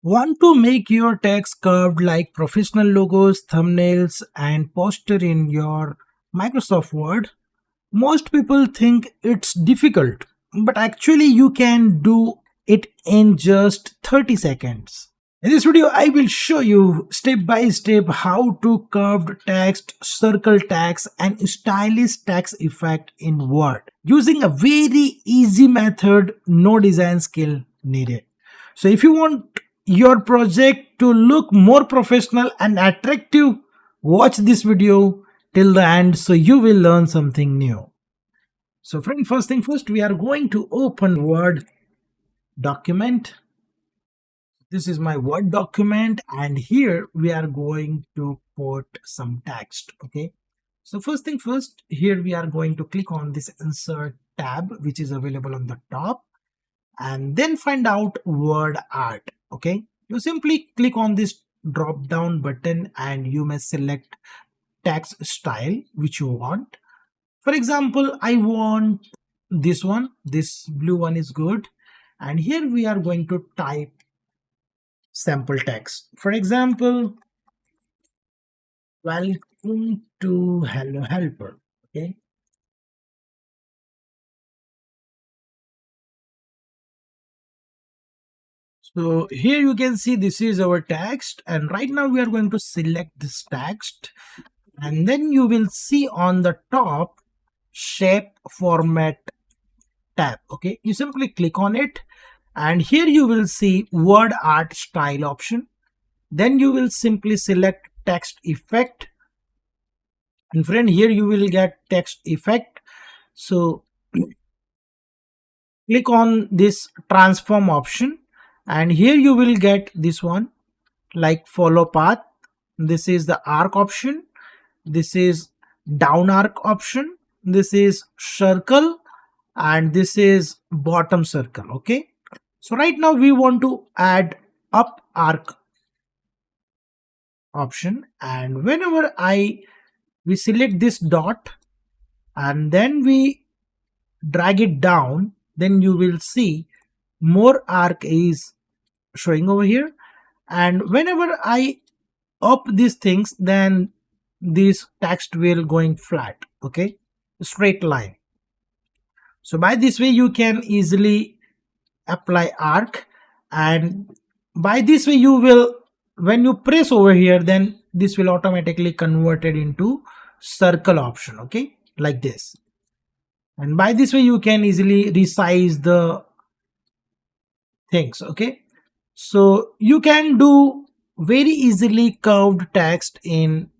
Want to make your text curved like professional logos, thumbnails, and poster in your Microsoft Word? Most people think it's difficult, but actually you can do it in just 30 seconds. In this video, I will show you step by step how to curved text, circle text, and stylish text effect in Word using a very easy method, no design skill needed. So if you want your project to look more professional and attractive, watch this video till the end so you will learn something new. So friend, first thing first, we are going to open Word document. This is my Word document, and here we are going to put some text. Okay, so first thing first, here we are going to click on this insert tab which is available on the top, and then find out WordArt. Okay, you simply click on this drop down button and you may select text style which you want. For example, I want this one, this blue one is good, and here we are going to type sample text. For example, welcome to Hello Helper. Okay, so here you can see this is our text, and right now we are going to select this text, and then you will see on the top shape format tab. Okay, you simply click on it, and here you will see word art style option. Then you will simply select text effect, and friend, here you will get text effect. So click on this transform option, and here you will get this one like follow path. This is the arc option, this is down arc option, this is circle, and this is bottom circle. Okay, so right now we want to add up arc option, and whenever we select this dot and then we drag it down, then you will see more arc is showing over here, and whenever I up these things, then this text will going flat. Okay, straight line. So by this way you can easily apply arc, and by this way you will, when you press over here, then this will automatically converted into circle option. Okay, like this, and by this way you can easily resize the things. Okay, so you can do very easily curved text in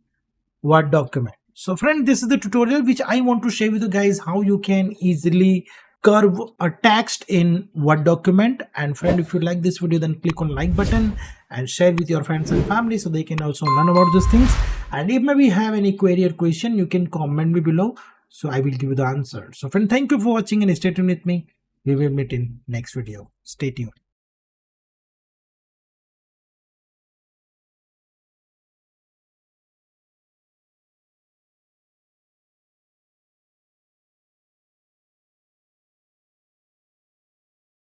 Word document. So friend, this is the tutorial which I want to share with you guys how you can easily curve a text in Word document. And friend, if you like this video, then click on like button and share with your friends and family so they can also learn about these things. And if maybe you have any query or question, you can comment me below, so I will give you the answer. So friend, thank you for watching and stay tuned with me. We will meet in next video. Stay tuned.